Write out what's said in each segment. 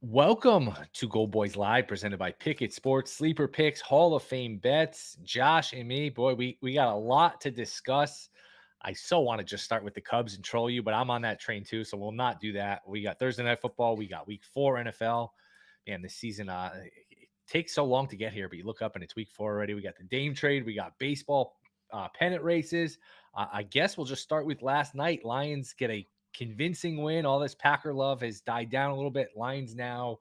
Welcome to Goldboys Live, presented by Pickett Sports, Sleeper Picks, Hall of Fame Bets. Josh and me, boy, we got a lot to discuss. I so want to just start with the Cubs and troll you, but I'm on that train too, so we'll not do that. We got Thursday Night Football, we got Week 4 NFL. Man, this season it takes so long to get here, but you look up and it's Week 4 already. We got the Dame trade, we got baseball pennant races. I guess we'll just start with last night. Lions get a convincing win. All this Packer love has died down a little bit. Lions now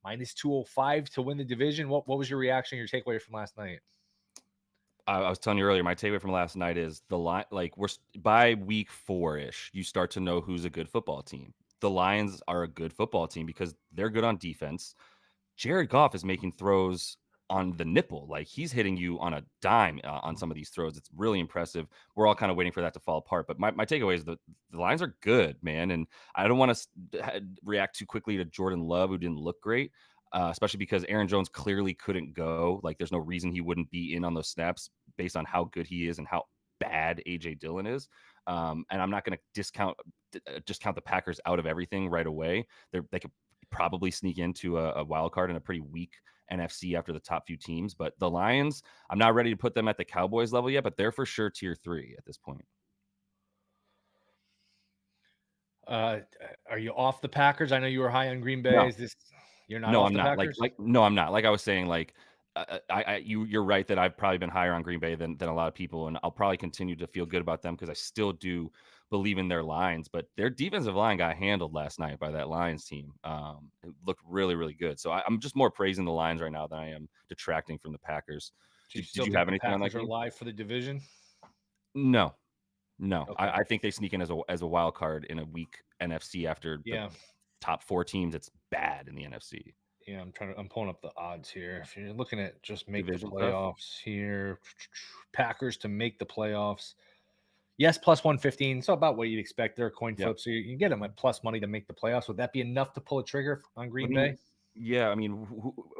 minus 205 to win the division. What was your reaction, your takeaway from last night? I was telling you earlier, my takeaway from last night is the line. Like by week 4-ish, you start to know who's a good football team. The Lions are a good football team because they're good on defense. Jared Goff is making throws on the nipple, like he's hitting you on a dime on some of these throws. It's really impressive. We're all kind of waiting for that to fall apart. But my takeaway is the Lions are good, man. And I don't want to react too quickly to Jordan Love, who didn't look great. Especially because Aaron Jones clearly couldn't go. Like, there's no reason he wouldn't be in on those snaps based on how good he is and how bad AJ Dillon is. And I'm not going to discount the Packers out of everything right away. They could probably sneak into a wild card in a pretty weak NFC after the top few teams. But the Lions, I'm not ready to put them at the Cowboys level yet, but they're for sure tier 3 at this point. Are you off the Packers? I know you were high on Green Bay. No, Is this you're not no, off I'm the not. Packers? No, I'm not. Like I was saying, like you're right that I've probably been higher on Green Bay than a lot of people, and I'll probably continue to feel good about them because I still do believe in their lines. But their defensive line got handled last night by that Lions team. It looked really, really good. So I'm just more praising the Lions right now than I am detracting from the Packers. Do you Did still you think have the anything on that Packers are game? live for the division? No, no. Okay. I think they sneak in as a wild card in a weak NFC after the Yeah. top 4 teams. It's bad in the NFC. Yeah, I'm pulling up the odds here. If you're looking at just make the Division stuff. playoffs here, Packers to make the playoffs. Yes, plus 115. So about what you'd expect. They're a coin Yep. flip. So you can get them at plus money to make the playoffs. Would that be enough to pull a trigger on I Green Bay? mean, yeah, I mean,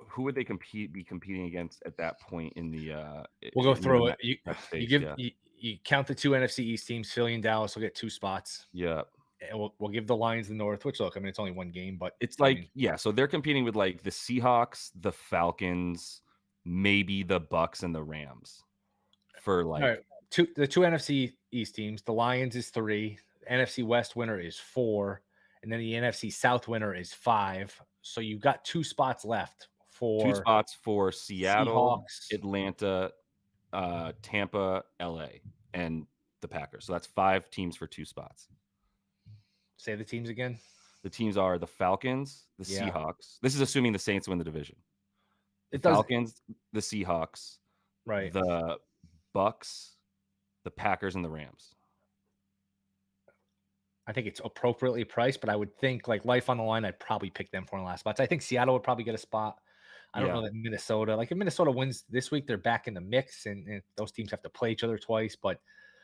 who would they be competing against at that point in the, We'll go in through it. that You space? give Yeah. you count the two NFC East teams. Philly and Dallas will get 2 spots. Yeah. And we'll give the Lions the North, which look, I mean, it's only one game, but It's I like, mean, yeah, so they're competing with like the Seahawks, the Falcons, maybe the Bucks and the Rams for all right. like, The two NFC East teams, the Lions is 3, NFC West winner is 4, and then the NFC South winner is 5. So you've got 2 spots left 2 for spots for Seattle, Seahawks. Atlanta, Tampa, LA, and the Packers. So that's 5 teams for 2 spots. Say the teams again. The teams are the Falcons, the Yeah, Seahawks. This is assuming the Saints win the division. The it does. Falcons, the Seahawks, Right. the Bucks, the Packers, and the Rams. I think it's appropriately priced, but I would think like life on the line, I'd probably pick them for one of the last spots. I think Seattle would probably get a spot. I don't know Yeah. that Minnesota, like if Minnesota wins this week, they're back in the mix, and those teams have to play each other twice. But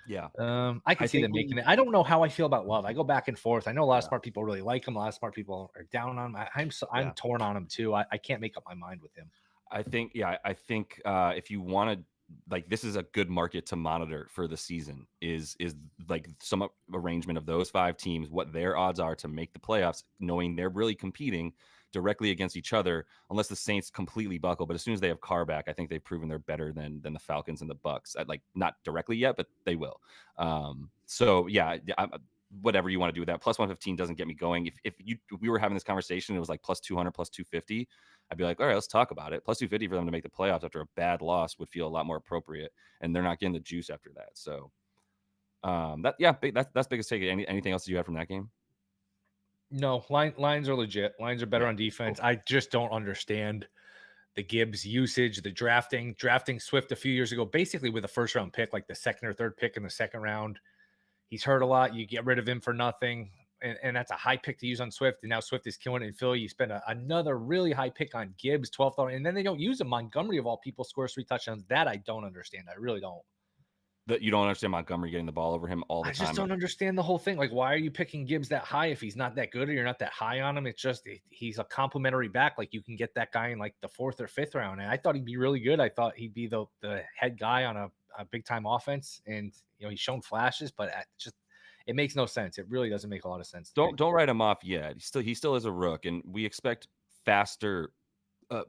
Yeah. I can I see think them making it. I don't know how I feel about Love. I go back and forth. I know a lot of yeah. smart people really like him. A lot of smart people are down on him. I'm Yeah. torn on him too. I can't make up my mind with him. I think if you want to, like, this is a good market to monitor for the season is like some arrangement of those 5 teams, what their odds are to make the playoffs, knowing they're really competing directly against each other, unless the Saints completely buckle. But as soon as they have Carr back, I think they've proven they're better than the Falcons and the Bucks. Like, not directly yet, but they will. So yeah, whatever you want to do with that. Plus 115 doesn't get me going. If we were having this conversation, it was like plus 200, plus 250. I'd be like, all right, let's talk about it. Plus 250 for them to make the playoffs after a bad loss would feel a lot more appropriate, and they're not getting the juice after that. So that's biggest take. Anything else you had from that game? No, lines are legit. Lines are better Yeah, on defense. cool. I just don't understand the Gibbs usage, the drafting Swift a few years ago, basically with a first round pick, like the second or third pick in the second round. He's hurt a lot. You get rid of him for nothing. And that's a high pick to use on Swift. And now Swift is killing it in Philly. You spend another really high pick on Gibbs, 12th. And then they don't use him. Montgomery, of all people, scores 3 touchdowns. That I don't understand. I really don't. That you don't understand Montgomery getting the ball over him all the I just time. don't understand the whole thing. Like, why are you picking Gibbs that high if he's not that good or you're not that high on him? It's just he's a complimentary back. Like, you can get that guy in like the 4th or 5th round. And I thought he'd be really good. I thought he'd be the head guy on a big time offense. And he's shown flashes, but it makes no sense. It really doesn't make a lot of sense to me. Don't write him off yet. He still is a rook, and we expect faster.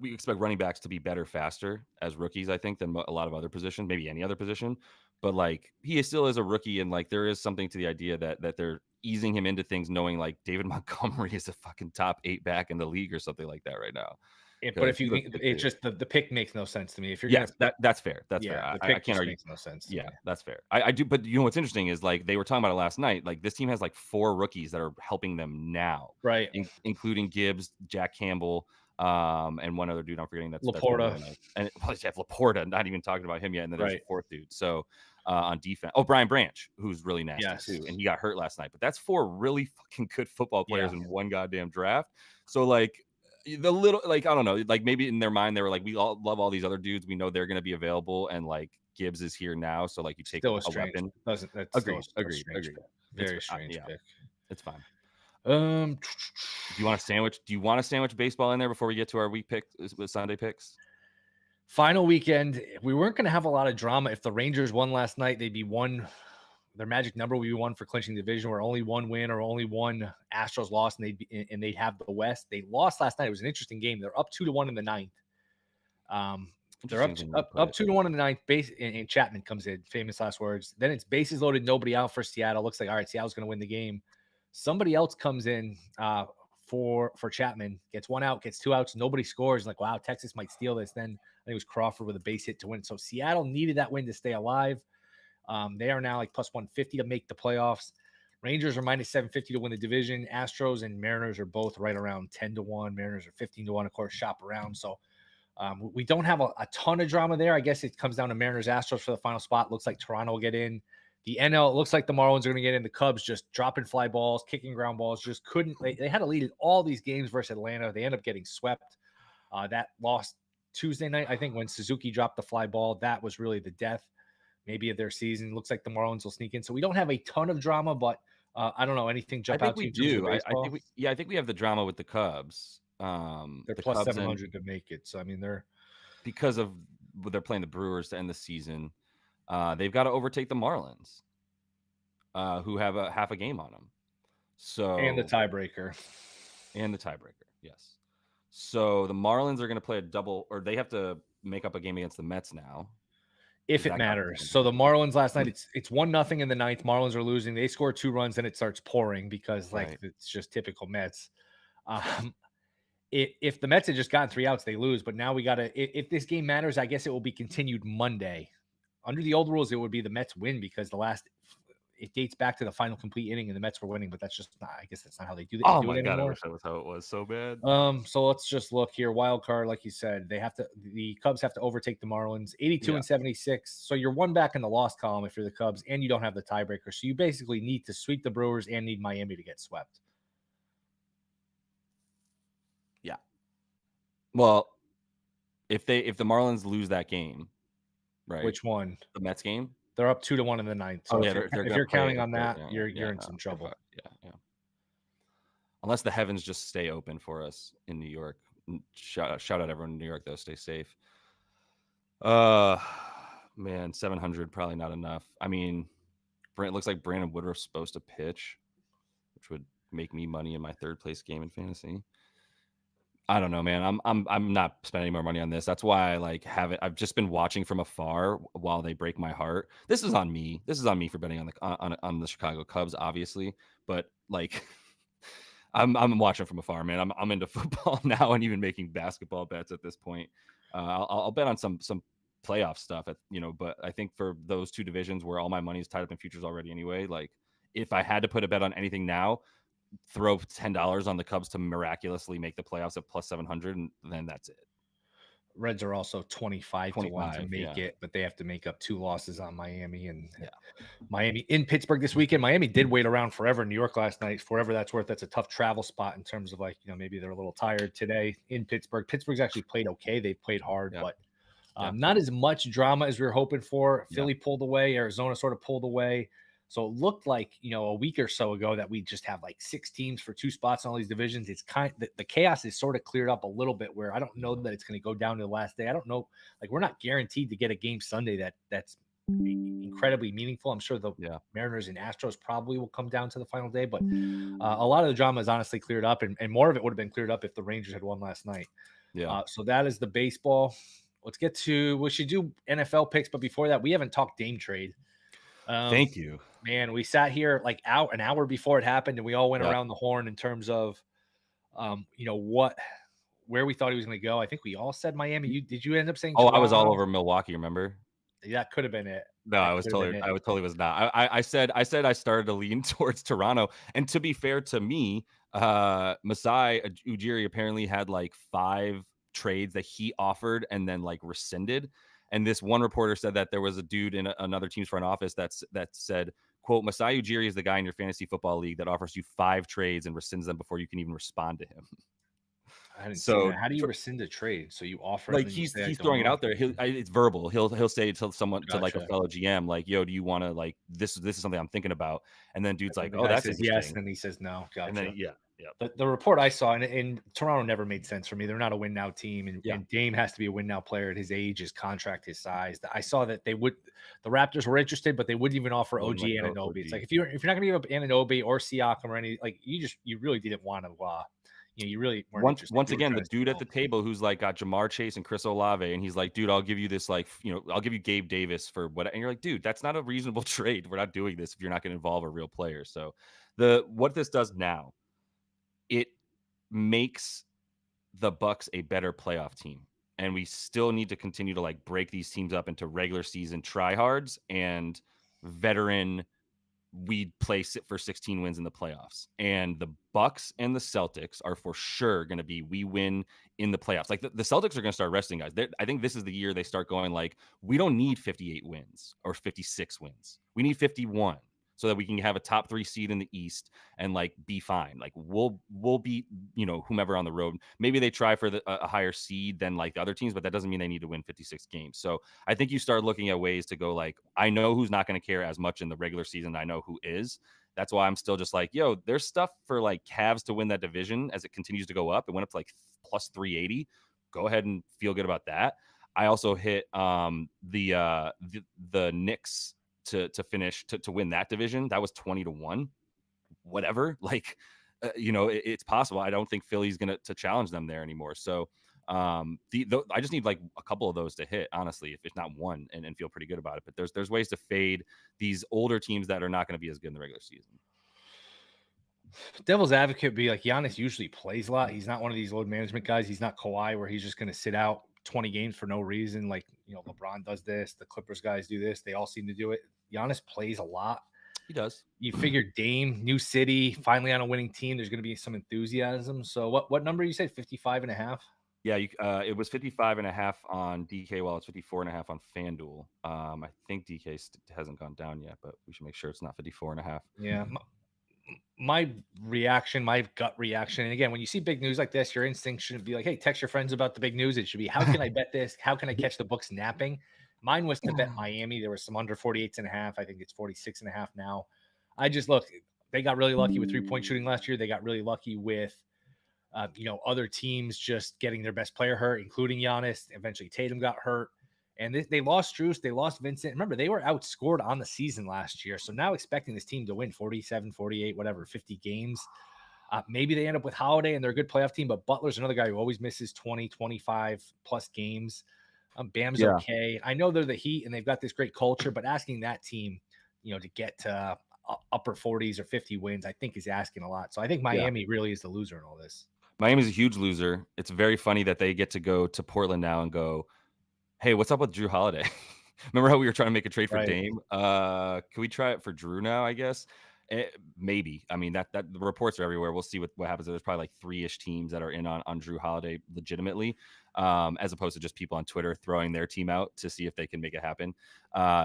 We expect running backs to be better faster as rookies, I think, than a lot of other positions, maybe any other position. But like he still is a rookie, and like there is something to the idea that they're easing him into things, knowing like David Montgomery is a fucking top 8 back in the league or something like that right now. But Because if he you looks think good it's too. just the pick makes no sense to me. If you're gonna Yes, pick, that's fair. That's fair. yeah, the I pick can't just argue. makes no sense to Yeah, me. that's fair. I do, but you know what's interesting is like they were talking about it last night. Like this team has like 4 rookies that are helping them now, Right. including Gibbs, Jack Campbell, and one other dude I'm forgetting that's playing Laporta. really nice. And well, Jeff Laporta, not even talking about him yet. And then there's a Right. 4th dude. So on defense, oh Brian Branch, who's really nasty Yes. too, and he got hurt last night. But that's 4 really fucking good football Yeah. players in one goddamn draft. So like the little like I don't know, like maybe in their mind they were like, we all love all these other dudes. We know they're going to be available, and like Gibbs is here now, so like you take Still a a strange. weapon. Doesn't That's still Agreed, a agreed, strange agreed. pick. It's Very strange yeah, pick. it's fine. Um, Do you want a sandwich? Do you want a sandwich baseball in there before we get to our week picks with Sunday picks? Final weekend. We weren't going to have a lot of drama. If the Rangers won last night, they'd be one. Their magic number would be one for clinching the division, where only one win or only one Astros lost, and they'd have the West. They lost last night. It was an interesting game. They're up 2-1 in the ninth. They're Interesting thing to put. 2-1 in the ninth. Base and Chapman comes in. Famous last words. Then it's bases loaded, nobody out for Seattle. Looks like all right, Seattle's going to win the game. Somebody else comes in for Chapman, gets 1 out, gets 2 outs, nobody scores. Like wow, Texas might steal this. Then I think it was Crawford with a base hit to win. So Seattle needed that win to stay alive. They are now like plus 150 to make the playoffs. Rangers are minus 750 to win the division. Astros and Mariners are both right around 10-1. Mariners are 15-1. Of course, shop around. So we don't have a ton of drama there. I guess it comes down to Mariners Astros for the final spot. Looks like Toronto will get in. The NL, it looks like the Marlins are going to get in. The Cubs just dropping fly balls, kicking ground balls, just couldn't. They had a lead in all these games versus Atlanta. They end up getting swept. That lost Tuesday night, I think, when Suzuki dropped the fly ball. That was really the death, maybe, of their season. Looks like the Marlins will sneak in. So we don't have a ton of drama, but I don't know. Anything I jump think out to we you in terms of do. baseball? I think we have the drama with the Cubs. They're The plus Cubs and 700 to make it. So I mean, they're because of they're playing the Brewers to end the season, they've got to overtake the Marlins, who have a half a game on them. and the So tiebreaker. and the tiebreaker, yes. So the Marlins are going to play a double, or they have to make up a game against the Mets now. If it That got matters. taken So the down. Marlins last night, it's 1-0 in the ninth. Marlins are losing. They score 2 runs and it starts pouring because like Right. it's just typical Mets. Um, if the Mets had just gotten 3 outs, they lose. But now we got to. If this game matters, I guess it will be continued Monday. Under the old rules, it would be the Mets win because it dates back to the final complete inning and the Mets were winning. But that's just not. I guess that's not how they do Oh it my god, I anymore. wish that was how it was so bad. So let's just look here. Wild card, like you said, the Cubs have to overtake the Marlins, 82 Yeah. and 76. So you're 1 back in the loss column if you're the Cubs, and you don't have the tiebreaker. So you basically need to sweep the Brewers and need Miami to get swept. Yeah. Well, if the Marlins lose that game, right? Which one? The Mets game? They're up 2-1 in the ninth. So Oh if yeah, you're they're if gonna you're play counting on that, yeah, you're in no, some they're trouble. yeah. Unless the heavens just stay open for us in New York. Shout out everyone in New York though, stay safe. Man, 700 probably not enough. I mean, it looks like Brandon Woodruff's supposed to pitch, which would make me money in my 3rd place game in fantasy. I don't know, man. I'm not spending more money on this. That's why I like have it. I've just been watching from afar while they break my heart. This is on me. This is on me for betting on the Chicago Cubs, obviously. But like, I'm watching from afar, man. I'm into football now and even making basketball bets at this point. I'll bet on some playoff stuff, But I think for those 2 divisions where all my money is tied up in futures already, anyway. Like, if I had to put a bet on anything now, throw $10 on the Cubs to miraculously make the playoffs at plus 700, and then that's it. Reds are also 25 to 1 to 25, make yeah. it, but they have to make up 2 losses on Miami and Yeah. Miami in Pittsburgh this weekend. Miami did wait around forever in New York last night. Forever that's worth. That's a tough travel spot in terms of like, maybe they're a little tired today in Pittsburgh. Pittsburgh's actually played okay. They've played hard, Yeah. but Yeah. not as much drama as we were hoping for. Yeah. Philly pulled away. Arizona sort of pulled away. So it looked like, a week or so ago that we just have like 6 teams for 2 spots in all these divisions. It's the chaos is sort of cleared up a little bit where I don't know that it's going to go down to the last day. I don't know. Like, we're not guaranteed to get a game Sunday that's incredibly meaningful. I'm sure the Yeah. Mariners and Astros probably will come down to the final day, but a lot of the drama is honestly cleared up, and more of it would have been cleared up if the Rangers had won last night. Yeah. So that is the baseball. Let's get to we should do NFL picks, but before that, we haven't talked Dame trade. Um, Thank you. Man, we sat here like out an hour before it happened, and we all went Yeah. around the horn in terms of what where we thought he was going to go. I think we all said Miami. Did you end up saying Oh, I was all Toronto? over Milwaukee, remember? That could have been it. No, That could have been it. I totally was not. I said I started to lean towards Toronto, and to be fair to me, Masai Ujiri apparently had like 5 trades that he offered and then like rescinded. And this one reporter said that there was a dude in another team's front office that said, "quote Masai Ujiri is the guy in your fantasy football league that offers you 5 trades and rescinds them before you can even respond to him." I hadn't seen So that. How do you rescind a trade? So you offer it, like then you say I he's don't throwing it want out there. It's verbal. He'll say to someone to like a Gotcha. fellow GM like, "Yo, do you want to like this is something I'm thinking about." And then dude's And like, the "Oh, guy that's says yes, interesting." and then he says no. And then Gotcha. yeah, yeah, The report I saw, and Toronto never made sense for me. They're not a win now team, yeah. and Dame has to be a win now player at his age, his contract, his size. I saw that the Raptors were interested, but they wouldn't even offer They wouldn't let OG go Anunoby. It's like OG. if you're not going to give up Anunoby or Siakam or any like you really didn't want to you really weren't interested. Once You were again, trying the to stay dude at the local. table who's like got Jamar Chase and Chris Olave, and he's like, "Dude, I'll give you this like I'll give you Gabe Davis for what?" And you're like, "Dude, that's not a reasonable trade. We're not doing this if you're not going to involve a real player." So the what this does now, it makes the Bucks a better playoff team. And we still need to continue to like break these teams up into regular season tryhards and veteran we place it for 16 wins in the playoffs. And the Bucks and the Celtics are for sure going to be we win in the playoffs. Like the Celtics are going to start resting guys. I think this is the year they start going like we don't need 58 wins or 56 wins. We need 51 so that we can have a top 3 seed in the East and like be fine. Like we'll beat whomever on the road. Maybe they try for a higher seed than like the other teams, but that doesn't mean they need to win 56 games. So I think you start looking at ways to go like, I know who's not going to care as much in the regular season. I know who is. That's why I'm still just like, yo, there's stuff for like Cavs to win that division as it continues to go up. It went up to like plus 380. Go ahead and feel good about that. I also hit the Knicks to finish to win that division. That was 20-1. Whatever. Like, it's possible. I don't think Philly's gonna to challenge them there anymore. So I just need like a couple of those to hit, honestly, if it's not one, and feel pretty good about it. But there's ways to fade these older teams that are not going to be as good in the regular season. Devil's advocate would be like Giannis usually plays a lot. He's not one of these load management guys. He's not Kawhi where he's just going to sit out 20 games for no reason. Like, LeBron does this. The Clippers guys do this. They all seem to do it. Giannis plays a lot. He does. You figure Dame, new city, finally on a winning team. There's going to be some enthusiasm. So what number you said? 55.5? Yeah, it was 55.5 on DK, while it's 54.5 on FanDuel. I think DK hasn't gone down yet, but we should make sure it's not 54.5. Yeah. My reaction, my gut reaction, and again, when you see big news like this, your instinct shouldn't be like, hey, text your friends about the big news. It should be, how can I bet this? How can I catch the books napping? Mine was to bet Miami. There was some under 48.5. I think it's 46.5 now. I just look, they got really lucky with 3-point shooting last year. They got really lucky with other teams just getting their best player hurt, including Giannis. Eventually Tatum got hurt. And they lost Strus. They lost Vincent. Remember, they were outscored on the season last year. So now expecting this team to win 47, 48, whatever, 50 games. Maybe they end up with Holiday and they're a good playoff team, but Butler's another guy who always misses 20, 25 plus games. Bam's Yeah. okay. I know they're the Heat and they've got this great culture, but asking that team, to get to upper 40s or 50 wins, I think is asking a lot. So I think Miami really is the loser in all this. Miami's a huge loser. It's very funny that they get to go to Portland now and go, hey, what's up with Drew Holiday? Remember how we were trying to make a trade for Right. Dame? Can we try it for Drew now, I guess? Maybe. I mean, that the reports are everywhere. We'll see what happens. There's probably like 3-ish teams that are in on Drew Holiday legitimately, as opposed to just people on Twitter throwing their team out to see if they can make it happen.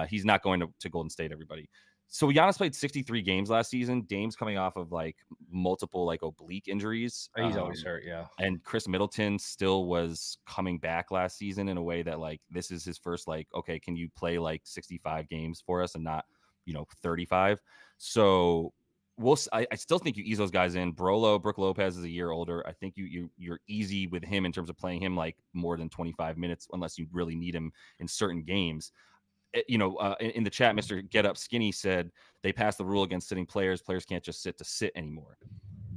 He's not going to Golden State, everybody. So Giannis played 63 games last season. Dame's coming off of like multiple like oblique injuries. He's always hurt, yeah. And Chris Middleton still was coming back last season in a way that like this is his first like, okay, can you play like 65 games for us and not 35? So I still think you ease those guys in. Brooke Lopez is a year older. I think you're easy with him in terms of playing him like more than 25 minutes unless you really need him in certain games. in the chat, Mr. Get Up Skinny said they passed the rule against sitting players. Players can't just sit to sit anymore.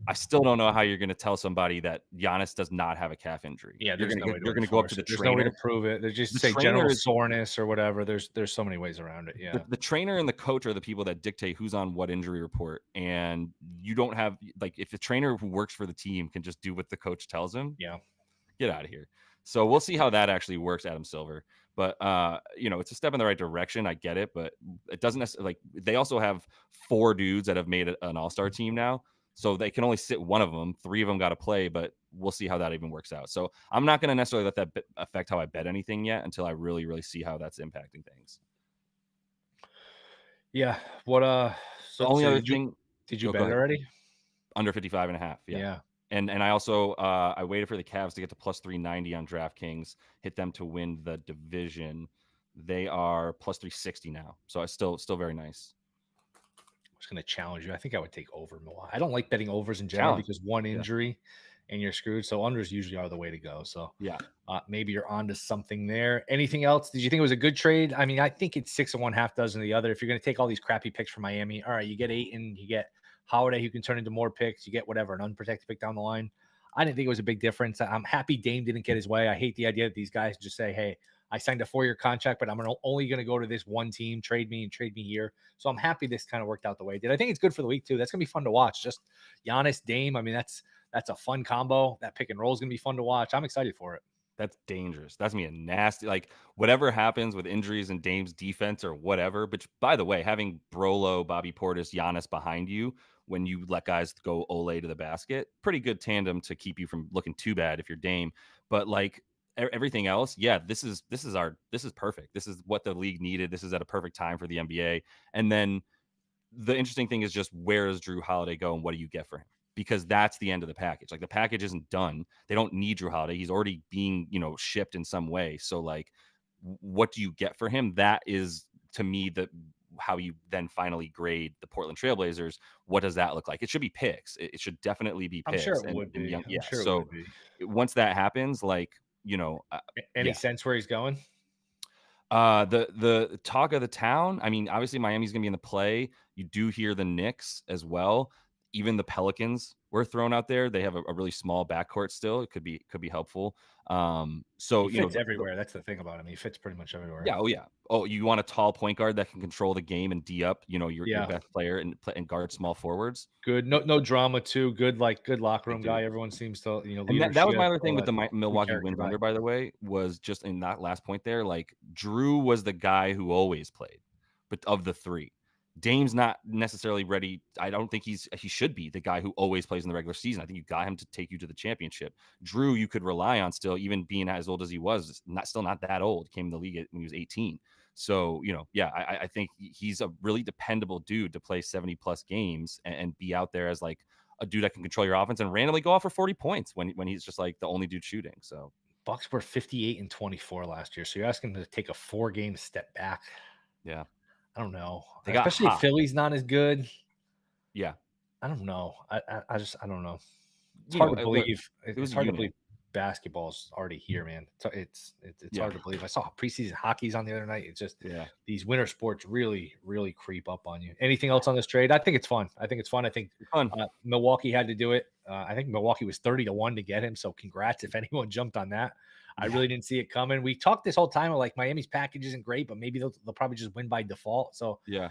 I still don't know how you're going to tell somebody that Giannis does not have a calf injury. Yeah, there's no way to You're going to go up to enforce the it. There's no way to trainer. prove it. They just The say general trainer is soreness or whatever. There's so many ways around it. Yeah. the trainer and the coach are the people that dictate who's on what injury report. And you don't have like if the trainer who works for the team can just do what the coach tells him, Yeah. get out of here. So we'll see how that actually works, Adam Silver. But it's a step in the right direction. I get it, but it doesn't necessarily like they also have 4 dudes that have made an all-star team now. So they can only sit one of them. 3 of them got to play, but we'll see how that even works out. So I'm not going to necessarily let that affect how I bet anything yet until I really, really see how that's impacting things. Yeah. What The so, only so other did you thing, did you go bet it ahead. already? Under 55.5. Yeah. Yeah. And I also I waited for the Cavs to get to plus 390 on DraftKings, hit them to win the division. They are plus 360 now. So it's still very nice. I was going to challenge you. I think I would take over Milwaukee. I don't like betting overs in general Challenge. because one Yeah. injury and you're screwed. So unders usually are the way to go. So Yeah. maybe you're onto something there. Anything else? Did you think it was a good trade? I mean, I think it's 6 of one, half dozen of the other. If you're going to take all these crappy picks from Miami, all right, you get Ayton, you get Holiday, who can turn into more picks. You get whatever, an unprotected pick down the line. I didn't think it was a big difference. I'm happy Dame didn't get his way. I hate the idea that these guys just say, hey, I signed a 4-year contract, but I'm only going to go to this one team, trade me here. So I'm happy this kind of worked out the way it did. I think it's good for the week too. That's going to be fun to watch. Just Giannis, Dame. I mean, that's a fun combo. That pick and roll is going to be fun to watch. I'm excited for it. That's dangerous. That's me a nasty like whatever happens with injuries and Dame's defense or whatever. But by the way, having Brolo, Bobby Portis, Giannis behind you when you let guys go Ole to the basket, pretty good tandem to keep you from looking too bad if you're Dame. But like everything else, yeah, this is perfect. This is what the league needed. This is at a perfect time for the NBA. And then the interesting thing is just where does Drew Holiday go and what do you get for him? Because that's the end of the package. Like the package isn't done. They don't need Drew Holiday. He's already being, shipped in some way. So like, what do you get for him? That is to me how you then finally grade the Portland Trailblazers. What does that look like? It should be picks. It should definitely be I'm sure picks it would and be. young. I'm Yeah. sure it So would be. once that happens, like, Any yeah. sense where he's going? The talk of the town. I mean, obviously Miami's gonna be in the play. You do hear the Knicks as well. Even the Pelicans were thrown out there. They have a really small backcourt still. It could be helpful. He So fits everywhere. That's the thing about him. He fits pretty much everywhere. yeah, oh yeah. Oh, you want a tall point guard that can control the game and D up, your Yeah. best player and guard small forwards. Good. No drama too. Good, like good locker Big room guy. dude. Everyone seems to, And that was my leadership, other thing all with that. the Good Milwaukee character wins guy. under, by the way, was just in that last point there. Like Drew was the guy who always played, but of the 3, Dame's not necessarily ready. I don't think he should be the guy who always plays in the regular season. I think you got him to take you to the championship. Drew, you could rely on still, even being as old as he was, still not that old. Came in the league when he was 18. So, yeah, I think he's a really dependable dude to play 70 plus games and be out there as like a dude that can control your offense and randomly go off for 40 points when he's just like the only dude shooting. So Bucks were 58 and 24 last year. So you're asking him to take a 4-game step back. yeah, I don't know. they got Especially if hot. Philly's not as good. Yeah, I don't know. I don't know. It's you hard know, to look, believe. it was It's a hard to unit. believe basketball's already here, man. It's Yeah, hard to believe. I saw preseason hockey's on the other night. It's just yeah. these winter sports really, really creep up on you. Anything else on this trade? I think it's fun. I think Fun. Milwaukee had to do it. I think Milwaukee was 30-1 to get him. So congrats if anyone jumped on that. I Yeah. really didn't see it coming. We talked this whole time of like Miami's package isn't great, but maybe they'll probably just win by default. So Yeah.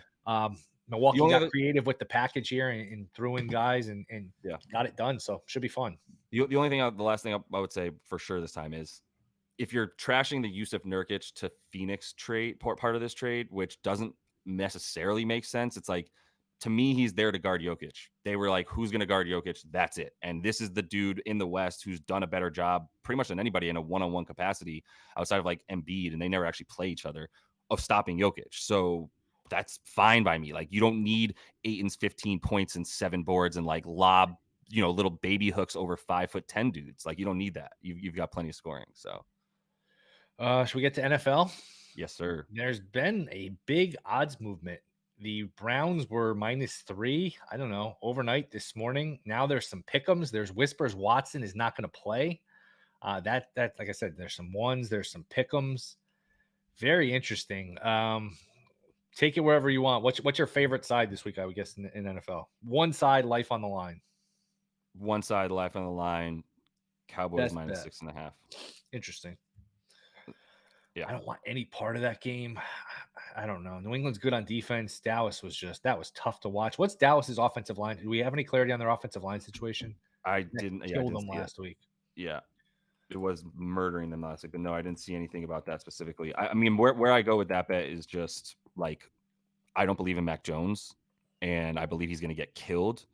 Milwaukee only got other creative with the package here and threw in guys and Yeah. got it done. So should be fun. The only thing the last thing I would say for sure this time is if you're trashing the Yusuf Nurkic to Phoenix trade part of this trade, which doesn't necessarily make sense, it's like to me he's there to guard Jokic. They were like, who's going to guard Jokic? That's it. And this is the dude in the West who's done a better job, pretty much than anybody in a one-on-one capacity outside of like Embiid, and they never actually play each other of stopping Jokic. So that's fine by me. Like you don't need Ayton's 15 points and 7 boards and like lob little baby hooks over 5'10" dudes. Like you don't need that. You've got plenty of scoring. So Should we get to NFL? yes, sir. There's been a big odds movement. The Browns were -3, I don't know, overnight this morning. Now there's some pick'ems. There's whispers Watson is not going to play. That like I said, there's some ones, there's some pick'ems. Very interesting. Take it wherever you want. What's your favorite side this week? I would guess in NFL. One side, life on the line. One side, life on the line. Cowboys Best minus bet. 6.5. Interesting. Yeah, I don't want any part of that game. I don't know. New England's good on defense. Dallas was just that was tough to watch. What's Dallas's offensive line? Do we have any clarity on their offensive line situation? I That didn't. Yeah, I killed didn't them see it. last week. Yeah, it was murdering them last week. But no, I didn't see anything about that specifically. I mean, where I go with that bet is just like I don't believe in Mac Jones, and I believe he's going to get killed.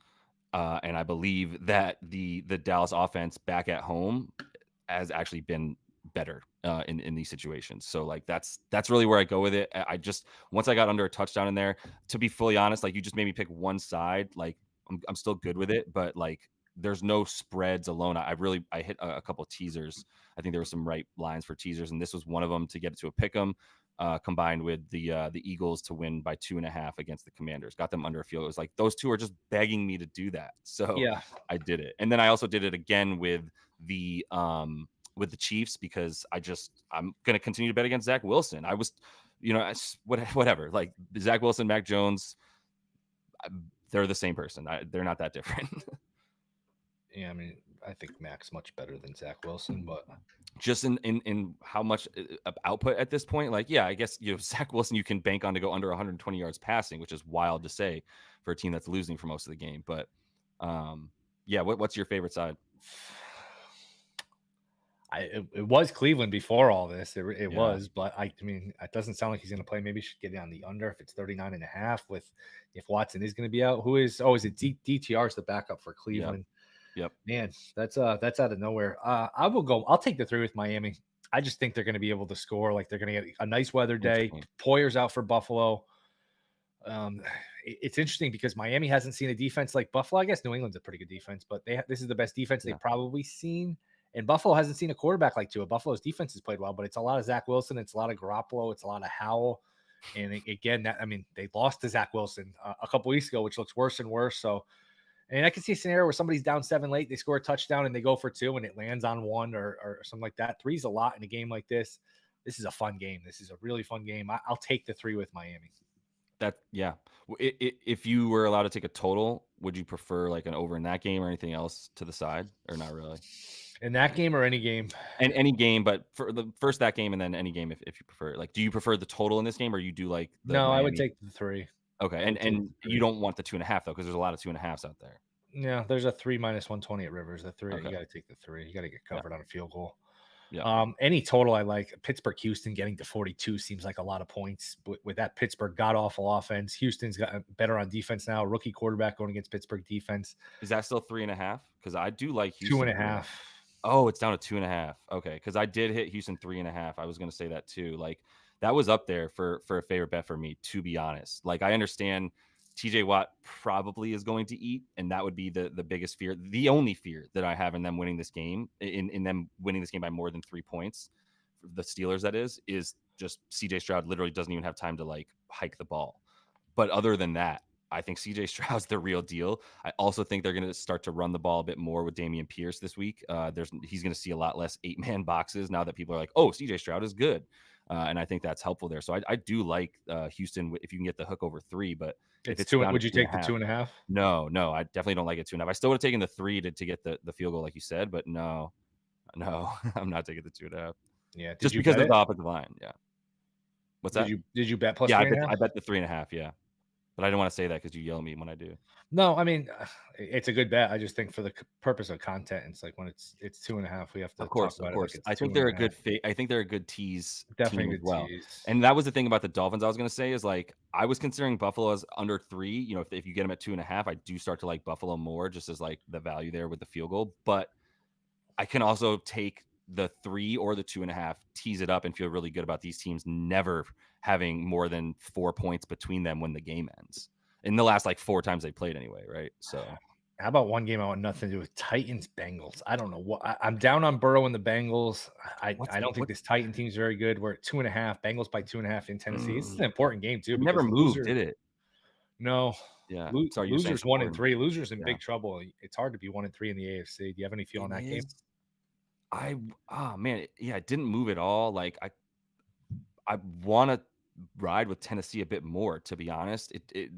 And I believe that the Dallas offense back at home has actually been better in these situations. So like that's really where I go with it. I just once I got under a touchdown in there, to be fully honest, like you just made me pick one side. Like I'm still good with it, but like there's no spreads alone. I hit a couple of teasers. I think there were some right lines for teasers, and this was one of them to get it to a pick 'em. Combined with the Eagles to win by 2.5 against the Commanders, got them under a field. It was like those two are just begging me to do that, so Yeah. I did it. And then I also did it again with the Chiefs because I'm going to continue to bet against Zach Wilson. I was, whatever. Like Zach Wilson, Mac Jones, they're the same person. They're not that different. Yeah, I mean, I think Mac's much better than Zach Wilson, but Just in how much output at this point, like yeah, I guess Zach Wilson you can bank on to go under 120 yards passing, which is wild to say for a team that's losing for most of the game. But yeah, what's your favorite side? it was Cleveland before all this. It Yeah, was, but I mean, it doesn't sound like he's going to play. Maybe he should get it on the under if it's 39.5 with if Watson is going to be out. Who is, oh, is it DTR is the backup for yep, Cleveland? yep. Man, that's out of nowhere. I'll take the 3 with Miami. I just think they're going to be able to score. Like they're going to get a nice weather day. Interesting. Poyer's out for Buffalo. Um, it's interesting because Miami hasn't seen a defense like Buffalo. I guess New England's a pretty good defense, but this is the best defense Yeah, they've probably seen. And Buffalo hasn't seen a quarterback like Tua. Buffalo's defense has played well, but it's a lot of Zach Wilson. It's a lot of Garoppolo. It's a lot of Howell. And again, I mean, they lost to Zach Wilson a couple weeks ago, which looks worse and worse. So, and I can see a scenario where somebody's down 7 late, they score a touchdown and they go for 2 and it lands on 1 or something like that. 3's a lot in a game like this. This is a fun game. This is a really fun game. I'll take the 3 with Miami. yeah. If you were allowed to take a total, would you prefer like an over in that game or anything else to the side, or not really? In that game or any game? And any game, but for the first that game and then any game if you prefer. Like, do you prefer the total in this game, or you do like the No, I would Miami? take the 3. Okay, I would take and the you 3. don't want the 2.5 though, because there's a lot of 2.5s out there. Yeah, there's a 3 minus 120 at Rivers. The 3, you Okay, got to take the 3. You got to get yeah, covered on a field goal. yeah. Any total I like. Pittsburgh Houston getting to 42 seems like a lot of points with that Pittsburgh god awful offense. Houston's got better on defense now. Rookie quarterback going against Pittsburgh defense. Is that still 3.5? Because I do like Two Houston and a 3.5. half. Oh, it's down to 2.5. Okay, because I did hit Houston 3.5. I was going to say that too. Like that was up there for a favorite bet for me, to be honest. Like I understand TJ Watt probably is going to eat, and that would be the biggest fear. The only fear that I have in them winning this game, in them winning this game by more than 3 points, the Steelers that is just CJ Stroud literally doesn't even have time to like hike the ball. But other than that, I think CJ Stroud's the real deal. I also think they're going to start to run the ball a bit more with Damian Pierce this week. He's going to see a lot less 8-man boxes now that people are like, oh, CJ Stroud is good. And I think that's helpful there. So I do like Houston if you can get the hook over 3, but if It's it's 2. down to Would you two and take a the half, 2.5? no, I definitely don't like it 2.5. I still would have taken the 3 to get the field goal, like you said, but no, I'm not taking the 2.5 Yeah. Did just you because bet of it? the offensive line. Yeah. What's that? Did you bet plus Yeah, three and a half? I bet the 3.5. Yeah. But I don't want to say that because you yell at me when I do. No, I mean it's a good bet. I just think for the purpose of content, it's like when it's 2.5, we have to Of talk course, of about it like course. it's I two think and they're a a half. good I think they're a good tease Definitely team a as good well. tease. And that was the thing about the Dolphins I was going to say is like I was considering Buffalo as under 3. If you get them at 2.5, I do start to like Buffalo more just as like the value there with the field goal. But I can also take the 3 or the 2.5, tease it up, and feel really good about these teams never having more than 4 points between them when the game ends. In the last like 4 times they played anyway, right? So How about one game I want nothing to do with Titans Bengals? I don't know what I'm down on Burrow and the Bengals. what's I don't think what this Titan team is very good. We're at 2.5. Bengals by 2.5 in Tennessee. This is an mm, important game too it because never the moved, loser, did it? no, Yeah. Sorry, you're saying it's losers one and important. three. Losers in Yeah. big trouble. It's hard to be 1-3 in the AFC. Do you have any feel on It that game? is. I oh man, yeah, it didn't move at all. Like I want to ride with Tennessee a bit more, to be honest.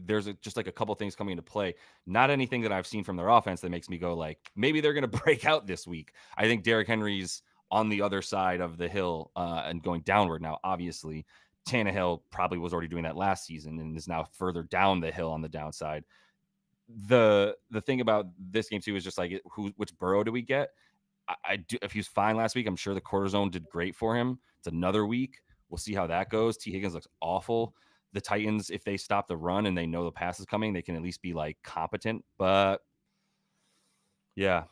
There's just like a couple things coming into play. Not anything that I've seen from their offense that makes me go like maybe they're going to break out this week. I think Derrick Henry's on the other side of the hill and going downward now. Obviously, Tannehill probably was already doing that last season and is now further down the hill on the downside. The thing about this game too is just like which Burrow do we get? I do if he was fine last week, I'm sure the cortisone did great for him. It's another week. We'll see how that goes. T. Higgins looks awful. The Titans, if they stop the run and they know the pass is coming, they can at least be like competent. But yeah,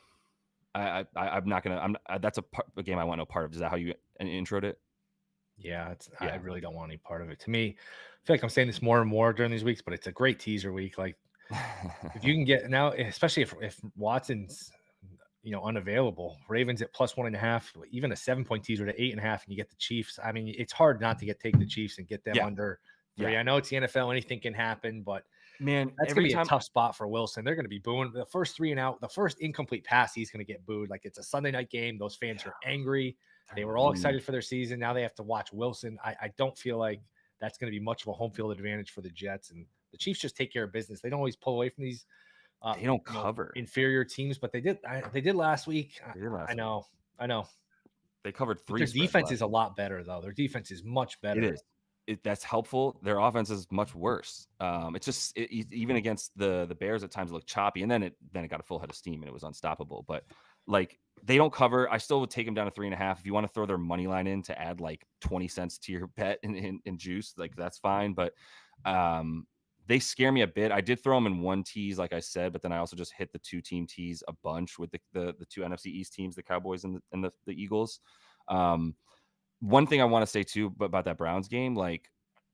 I'm not gonna. That's a game I want no part of. Is that how you introed it? Yeah, I Yeah. really don't want any part of it. To me, I feel like I'm saying this more and more during these weeks, but it's a great teaser week. Like if you can get now, especially if Watson's unavailable, Ravens at +1.5, even a 7-point teaser to 8.5, and you get the Chiefs. I mean, it's hard not to take the Chiefs and get them Yeah. under 3. Yeah. I know it's the NFL, anything can happen, but Man, that's gonna every be a time. tough spot for Wilson. They're gonna be booing the first 3 and out, the first incomplete pass, he's gonna get booed. Like it's a Sunday night game. Those fans are angry. They're They were all mean. excited for their season. Now they have to watch Wilson. I don't feel like that's gonna be much of a home field advantage for the Jets. And the Chiefs just take care of business. They don't always pull away from these They don't cover. inferior teams, but they did last week. They did I last week. know, I know. They covered But 3 their spreads defense last is a week. lot better, though. Their defense is much It better. is. That's helpful. Their offense is much worse. It's just even against the Bears at times it looked choppy, and then it got a full head of steam and it was unstoppable. But like they don't cover. I still would take them down to 3.5. If you want to throw their money line in to add like 20 cents to your bet in juice, like that's fine. But they scare me a bit. I did throw them in one tease, like I said, but then I also just hit the 2-team tease a bunch with the two NFC East teams, the Cowboys and the Eagles. One thing I want to say too about that Browns game, like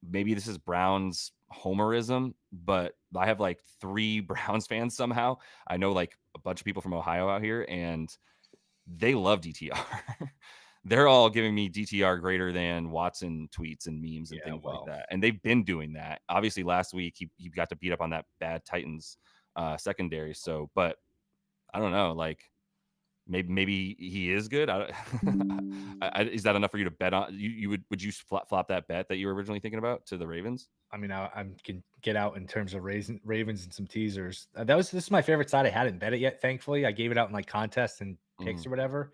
maybe this is Browns homerism, but I have like 3 Browns fans somehow. I know like a bunch of people from Ohio out here, and they love DTR. They're all giving me DTR greater than Watson tweets and memes and Yeah, things like well, that. And they've been doing that. Obviously, last week he got to beat up on that bad Titans secondary. So, but I don't know, like maybe he is good. Is that enough for you to bet on? Would you flop that bet that you were originally thinking about to the Ravens? I mean, I can get out in terms of Ravens and some teasers. This is my favorite side. I hadn't bet it yet. Thankfully, I gave it out in like contests and picks Mhm. or whatever.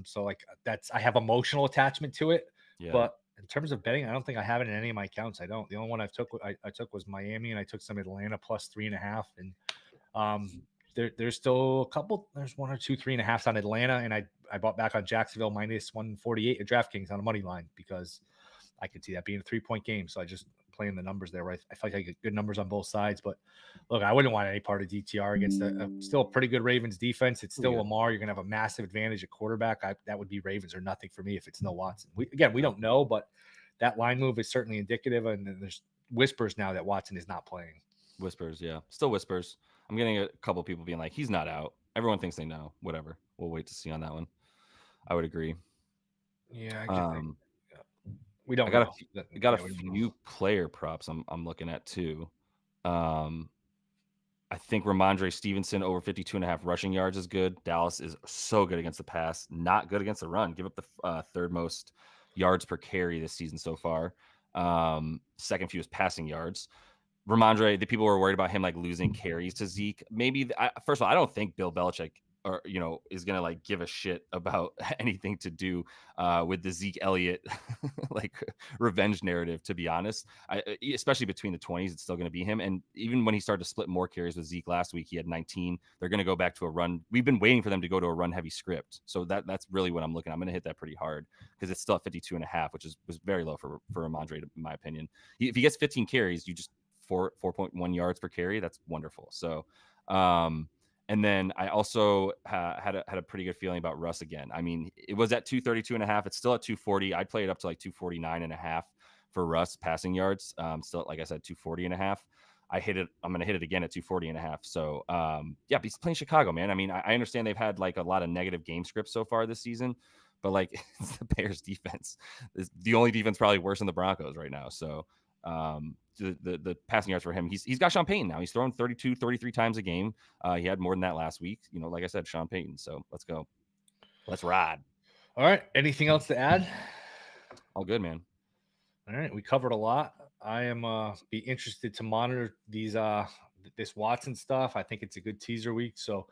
So like I have emotional attachment to it. Yeah. But in terms of betting, I don't think I have it in any of my accounts. I don't. The only one I took was Miami, and I took some Atlanta +3.5. And there's still a couple. There's 1 or 2 3.5s on Atlanta, and I bought back on Jacksonville -148 at DraftKings on a money line because I could see that being a 3-point game. So I just playing the numbers there. Right, I feel like I get good numbers on both sides. But look, I wouldn't want any part of DTR against still a pretty good Ravens defense. It's Pretty still good. Lamar. You're gonna have a massive advantage at quarterback. That would be Ravens or nothing for me if it's no Watson. We don't know, but that line move is certainly indicative. And then there's whispers now that Watson is not playing. Whispers, yeah. Still whispers. I'm getting a couple people being like, he's not out. Everyone thinks they know. Whatever. We'll wait to see on that one. I would agree. Yeah, Um, we I don't got know. got a Yeah, we don't know. few player props I'm looking at too. Um, I think Ramondre Stevenson over 52.5 rushing yards is good. Dallas is so good against the pass, not good against the run. Give up the third most yards per carry this season so far. Second fewest passing yards. Ramondre, the people were worried about him like losing carries to Zeke. Maybe first of all, I don't think Bill Belichick or is gonna like give a shit about anything to do with the Zeke Elliott like revenge narrative. To be honest, especially between the 20s, it's still gonna be him. And even when he started to split more carries with Zeke last week, he had 19. They're gonna go back to a run. We've been waiting for them to go to a run heavy script, so that's really what I'm looking. I'm gonna hit that pretty hard because it's still at 52.5, which was very low for Ramondre, in my opinion. If he gets 15 carries, you just 4.1 yards per carry. That's wonderful. So, and then I also had a pretty good feeling about Russ again. I mean, it was at 232.5. It's still at 240. I'd play it up to like 249.5 for Russ passing yards. Still, like I said, 240.5. I hit it. I'm going to hit it again at 240.5. So, yeah, but he's playing Chicago, man. I mean, I understand they've had like a lot of negative game scripts so far this season, but like it's the Bears defense. It's the only defense probably worse than the Broncos right now. So, the passing yards for him, he's got Sean Payton now. He's throwing 32, 33 times a game. He had more than that last week. Like I said, Sean Payton. So let's go. Let's ride. All right. Anything else to add? All good, man. All right, we covered a lot. I am be interested to monitor these this Watson stuff. I think it's a good teaser week. So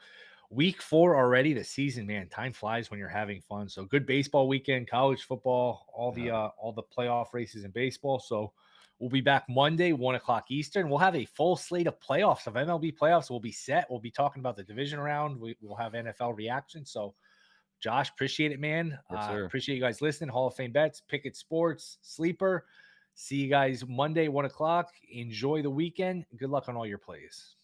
week 4 already, the season, man, time flies when you're having fun. So good baseball weekend, college football, Yeah. all the playoff races in baseball. So we'll be back Monday, 1 o'clock Eastern. We'll have a full slate of playoffs of MLB playoffs. We'll be set. We'll be talking about the division round. We'll have NFL reaction. So Josh, appreciate it, man. Yes, sir. Appreciate you guys listening. Hall of Fame bets, Picket Sports, Sleeper. See you guys Monday, 1 o'clock. Enjoy the weekend. Good luck on all your plays.